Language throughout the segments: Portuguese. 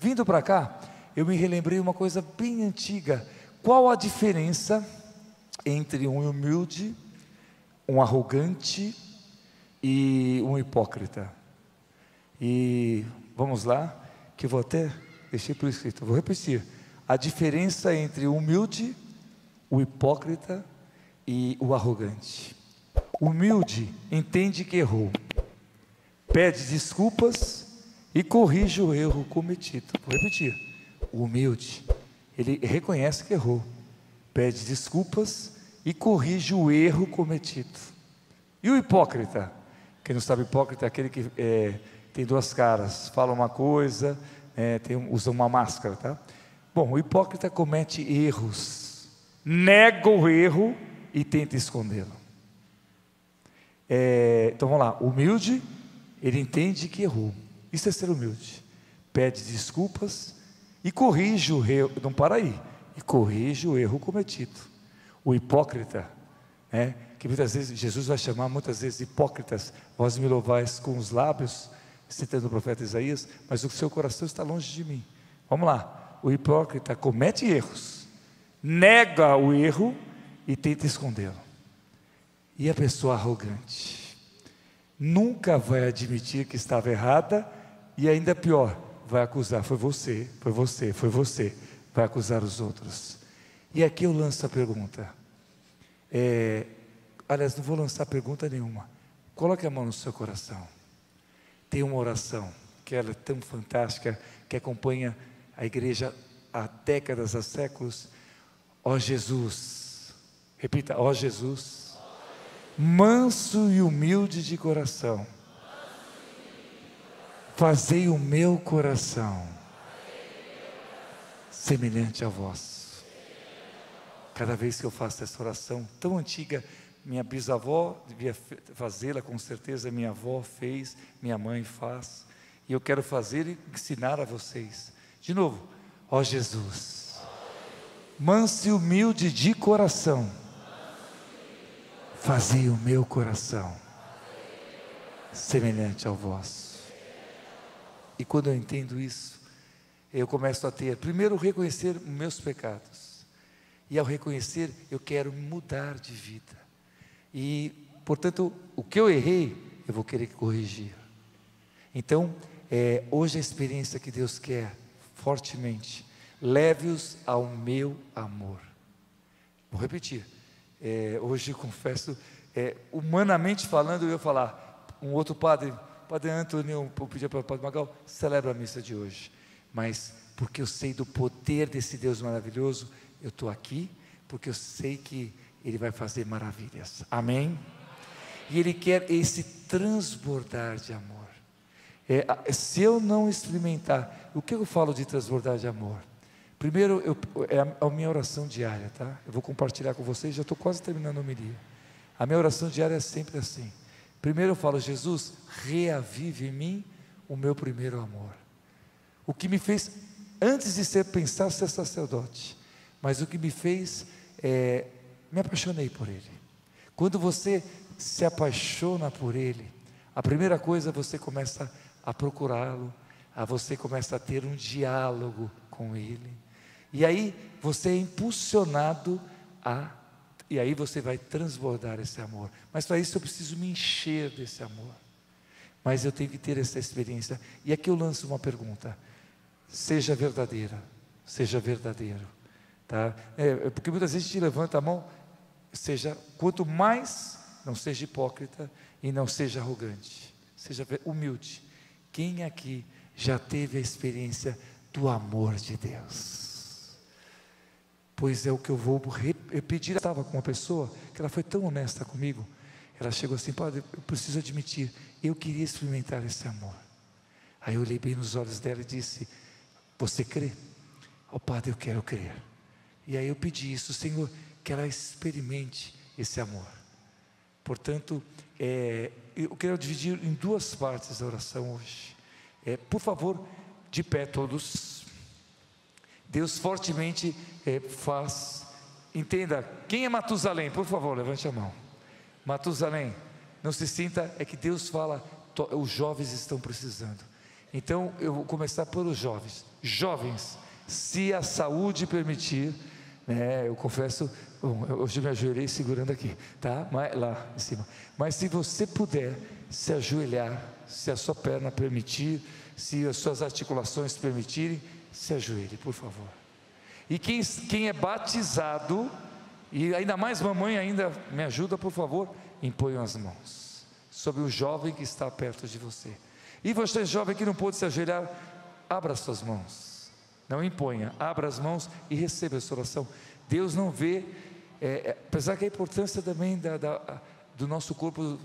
Vindo para cá, eu me relembrei uma coisa bem antiga. Qual a diferença entre um humilde, um arrogante e um hipócrita? E vamos lá, que eu vou até, deixei por escrito, vou repetir. A diferença entre o humilde, o hipócrita e o arrogante. O humilde entende que errou, pede desculpas e corrige o erro cometido. Vou repetir. O humilde, ele reconhece que errou, pede desculpas e corrige o erro cometido. E o hipócrita? Quem não sabe, hipócrita é aquele que tem duas caras, fala uma coisa, usa uma máscara, tá? Bom, o hipócrita comete erros, nega o erro e tenta escondê-lo. Então vamos lá, o humilde, ele entende que errou, isso é ser humilde, pede desculpas e corrige o erro, não para aí, e corrige o erro cometido. O hipócrita, que muitas vezes, Jesus vai chamar muitas vezes hipócritas, vós me louvais com os lábios, citando o profeta Isaías, mas o seu coração está longe de mim. Vamos lá, o hipócrita comete erros, nega o erro e tenta escondê-lo. E a pessoa arrogante nunca vai admitir que estava errada, e ainda pior, vai acusar, foi você, vai acusar os outros. E aqui eu lanço a pergunta, aliás, não vou lançar pergunta nenhuma, coloque a mão no seu coração. Tem uma oração, que ela é tão fantástica, que acompanha a igreja há décadas, há séculos. Ó Jesus, repita, ó Jesus, manso e humilde de coração, fazei o meu coração semelhante a vós. Cada vez que eu faço essa oração tão antiga, minha bisavó devia fazê-la, com certeza minha avó fez, minha mãe faz, e eu quero fazer e ensinar a vocês. De novo, ó Jesus, manso e humilde de coração, fazei o meu coração semelhante ao vosso. E quando eu entendo isso, eu começo a ter, primeiro, reconhecer meus pecados, e ao reconhecer, eu quero mudar de vida. E, portanto, o que eu errei, eu vou querer corrigir. Então, hoje a experiência que Deus quer, fortemente, leve-os ao meu amor. Vou repetir, hoje confesso, humanamente falando, eu ia falar, um outro padre Antônio, eu pedi para o padre Magal, celebra a missa de hoje, mas porque eu sei do poder desse Deus maravilhoso, eu estou aqui, porque eu sei que Ele vai fazer maravilhas, amém? E Ele quer esse transbordar de amor. Se eu não experimentar, o que eu falo de transbordar de amor? Primeiro, é a minha oração diária, tá? Eu vou compartilhar com vocês, já estou quase terminando a homilia. A minha oração diária é sempre assim. Primeiro eu falo, Jesus, reavive em mim o meu primeiro amor. O que me fez, antes de pensar ser sacerdote, mas o que me fez, me apaixonei por Ele. Quando você se apaixona por Ele, a primeira coisa, você começa a procurá-lo, você começa a ter um diálogo com Ele, e aí você é impulsionado e aí você vai transbordar esse amor. Mas para isso eu preciso me encher desse amor, mas eu tenho que ter essa experiência. E aqui eu lanço uma pergunta: seja verdadeira, seja verdadeiro, tá? Porque muitas vezes a gente levanta a mão, quanto mais, não seja hipócrita e não seja arrogante, seja humilde. Quem aqui já teve a experiência do amor de Deus? Pois é o que eu vou repetir. Eu estava com uma pessoa que ela foi tão honesta comigo, ela chegou assim: padre, eu preciso admitir, eu queria experimentar esse amor. Aí eu olhei bem nos olhos dela e disse: você crê? Oh padre, eu quero crer. E aí eu pedi isso, Senhor, que ela experimente esse amor. Portanto, eu quero dividir em duas partes a oração hoje. Por favor, de pé todos. Deus fortemente faz. Entenda, quem é Matusalém? Por favor, levante a mão. Matusalém, não se sinta, é que Deus fala, os jovens estão precisando. Então eu vou começar pelos jovens. Jovens, se a saúde permitir, né, eu confesso, hoje eu me ajoelhei segurando aqui, tá? Lá em cima. Mas se você puder se ajoelhar, se a sua perna permitir, se as suas articulações permitirem, se ajoelhe, por favor. E quem é batizado, e ainda mais mamãe, ainda me ajuda, por favor, imponham as mãos sobre o jovem que está perto de você. E você, jovem que não pôde se ajoelhar, abra as suas mãos, não imponha, abra as mãos e receba essa oração. Deus não vê, apesar que a importância também do nosso corpo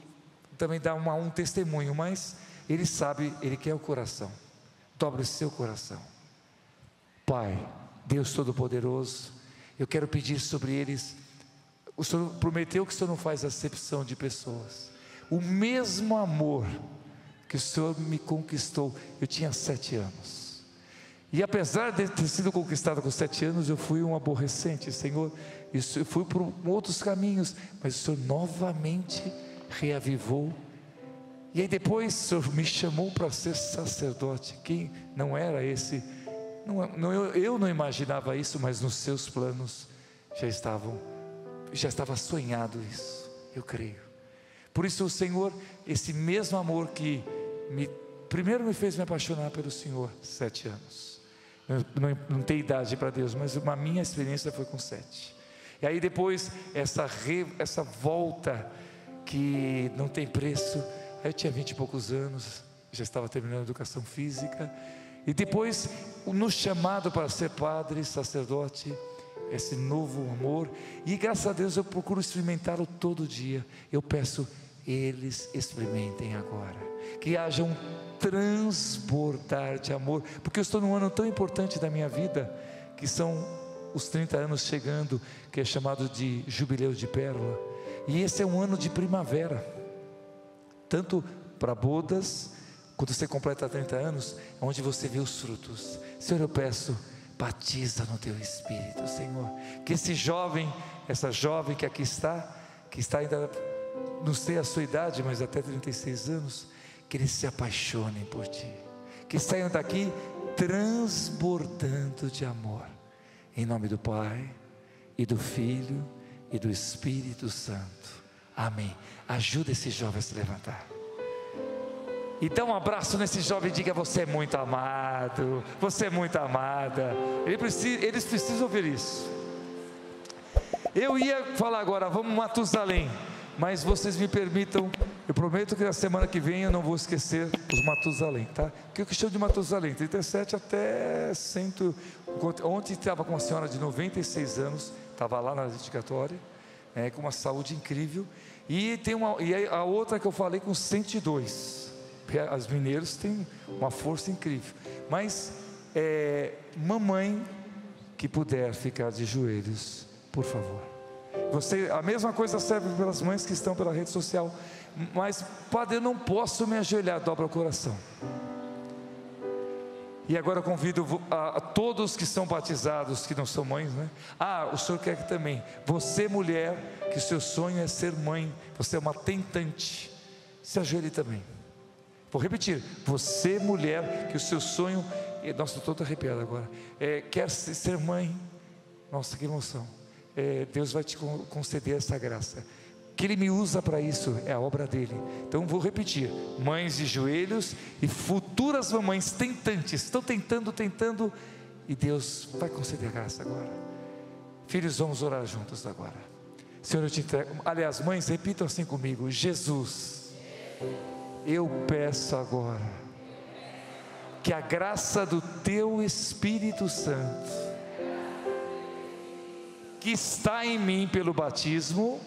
também dá um testemunho, mas Ele sabe, Ele quer o coração. Dobre o seu coração. Pai, Deus Todo-Poderoso, eu quero pedir sobre eles, o Senhor prometeu que o Senhor não faz acepção de pessoas, o mesmo amor que o Senhor me conquistou. Eu tinha 7 anos, e apesar de ter sido conquistado com 7 anos, eu fui um aborrecente, Senhor, eu fui por outros caminhos, mas o Senhor novamente reavivou. E aí depois o Senhor me chamou para ser sacerdote. Quem não era esse? Eu não imaginava isso, mas nos seus planos já estava sonhado isso, eu creio. Por isso o Senhor, esse mesmo amor que primeiro me fez me apaixonar pelo Senhor, 7 anos. Eu não tenho idade para Deus, mas a minha experiência foi com 7. E aí depois essa volta que não tem preço. Aí eu tinha 20 e poucos anos, já estava terminando a educação física, e depois no chamado para ser padre, sacerdote, esse novo amor, e graças a Deus eu procuro experimentá-lo todo dia. Eu peço, eles experimentem agora, que haja um transbordar de amor, porque eu estou num ano tão importante da minha vida, que são os 30 anos chegando, que é chamado de Jubileu de Pérola, e esse é um ano de primavera, tanto para bodas, quando você completa 30 anos, é onde você vê os frutos. Senhor, eu peço, batiza no teu Espírito, Senhor, que esse jovem, essa jovem que aqui está, que está ainda, não sei a sua idade, mas até 36 anos, que eles se apaixonem por Ti, que saiam daqui transbordando de amor, em nome do Pai, e do Filho, e do Espírito Santo, amém. Ajuda esse jovem a se levantar, e dá um abraço nesse jovem e diga: você é muito amado, você é muito amada. Eles precisam ouvir isso. Eu ia falar agora, vamos Matusalém, mas vocês me permitam, eu prometo que na semana que vem eu não vou esquecer os Matusalém, tá? Que eu chamo de Matusalém, 37 até 100. Ontem estava com uma senhora de 96 anos, estava lá na dedicatória, com uma saúde incrível, e a outra que eu falei com 102. As mineiros têm uma força incrível, mas mamãe que puder ficar de joelhos, por favor. A mesma coisa serve pelas mães que estão pela rede social. Mas padre, eu não posso me ajoelhar, dobra o coração. E agora eu convido a todos que são batizados, que não são mães, né? O senhor quer que também, você mulher, que o seu sonho é ser mãe, você é uma tentante, se ajoelhe também. Vou repetir, você mulher, que o seu sonho, nossa, estou todo arrepiado agora, quer ser mãe, nossa, que emoção, Deus vai te conceder essa graça, que Ele me usa para isso, é a obra dEle. Então vou repetir, mães de joelhos e futuras mamães tentantes, estão tentando, e Deus vai conceder graça agora. Filhos, vamos orar juntos agora. Senhor, eu te entrego, aliás, mães, repitam assim comigo: Jesus, eu peço agora que a graça do Teu Espírito Santo, que está em mim pelo batismo,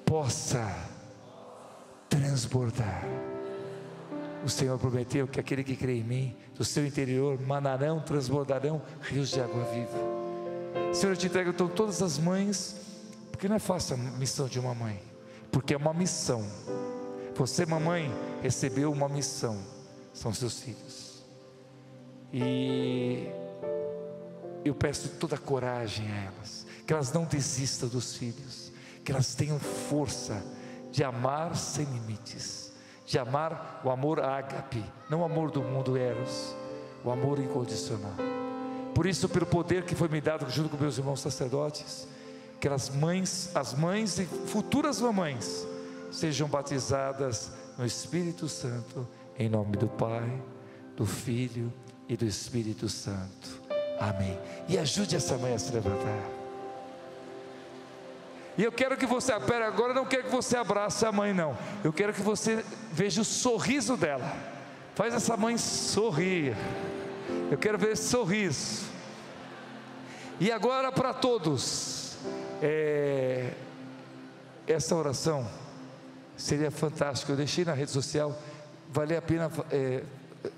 possa transbordar. O Senhor prometeu que aquele que crê em mim, do seu interior transbordarão rios de água viva. Senhor, eu te entrego então todas as mães, porque não é fácil a missão de uma mãe, porque é uma missão. Você, mamãe, recebeu uma missão, são seus filhos, e eu peço toda a coragem a elas, que elas não desistam dos filhos, que elas tenham força de amar sem limites, de amar o amor ágape, não o amor do mundo eros, o amor incondicional. Por isso, pelo poder que foi me dado junto com meus irmãos sacerdotes, que as mães e futuras mamães sejam batizadas no Espírito Santo, em nome do Pai, do Filho e do Espírito Santo. Amém. E ajude essa mãe a se levantar. E eu quero que você, agora eu não quero que você abrace a mãe, não. Eu quero que você veja o sorriso dela. Faz essa mãe sorrir. Eu quero ver esse sorriso. E agora para todos, essa oração seria fantástica. Eu deixei na rede social, vale a pena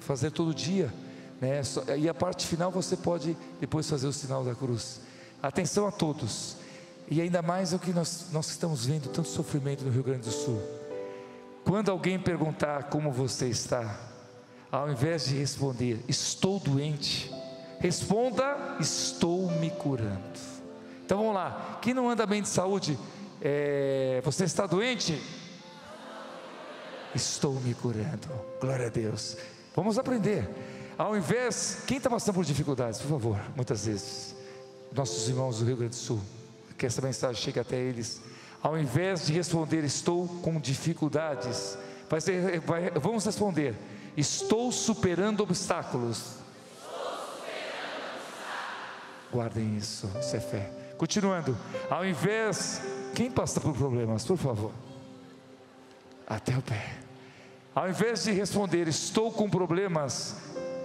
fazer todo dia, né? E a parte final você pode depois fazer o sinal da cruz. Atenção a todos. E ainda mais o que nós estamos vendo tanto sofrimento no Rio Grande do Sul. Quando alguém perguntar como você está, ao invés de responder, estou doente, responda, estou me curando. Então vamos lá, quem não anda bem de saúde, você está doente? Estou me curando, glória a Deus. Vamos aprender. Ao invés, quem está passando por dificuldades, por favor, muitas vezes, nossos irmãos do Rio Grande do Sul, que essa mensagem chegue até eles. Ao invés de responder, estou com dificuldades, vamos responder, estou superando obstáculos. Guardem isso, isso é fé. Continuando, ao invés, quem passa por problemas, por favor, até o pé. Ao invés de responder, estou com problemas,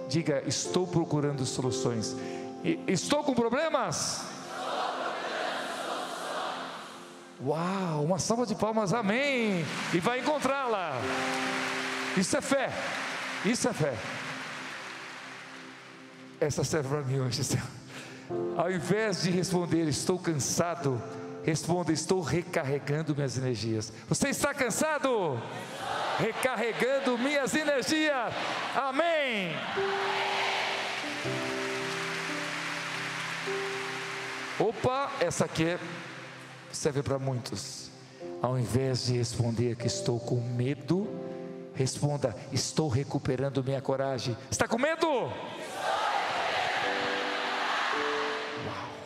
diga, estou procurando soluções. Estou com problemas? Uau, uma salva de palmas, amém. E vai encontrá-la. Isso é fé, isso é fé. Essa serve para mim hoje, Senhor. Ao invés de responder, estou cansado, responda, estou recarregando minhas energias. Você está cansado? Recarregando minhas energias, amém. Opa, essa aqui serve para muitos. Ao invés de responder que estou com medo, responda, estou recuperando minha coragem. Está com medo? Uau,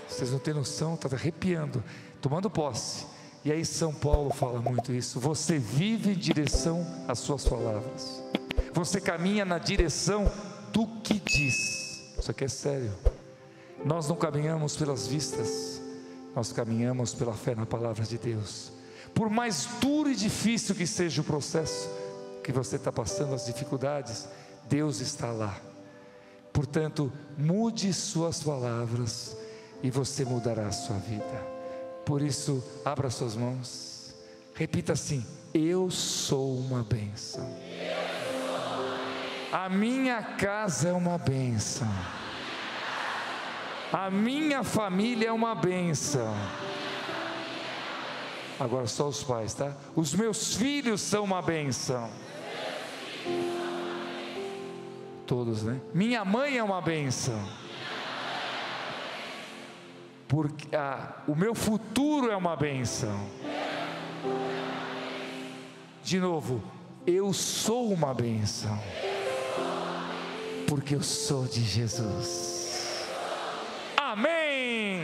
vocês não têm noção, está arrepiando, tomando posse. E aí São Paulo fala muito isso. Você vive em direção às suas palavras. Você caminha na direção do que diz. Isso aqui é sério. Nós não caminhamos pelas vistas, nós caminhamos pela fé na palavra de Deus. Por mais duro e difícil que seja o processo que você está passando, as dificuldades, Deus está lá. Portanto, mude suas palavras e você mudará a sua vida. Por isso, abra suas mãos, repita assim: eu sou uma bênção. A minha casa é uma bênção. A minha família é uma bênção. Agora só os pais, tá? Os meus filhos são uma bênção. Todos, né? Minha mãe é uma bênção. Porque o meu futuro é uma bênção. De novo, eu sou uma bênção. Porque eu sou de Jesus. Amém.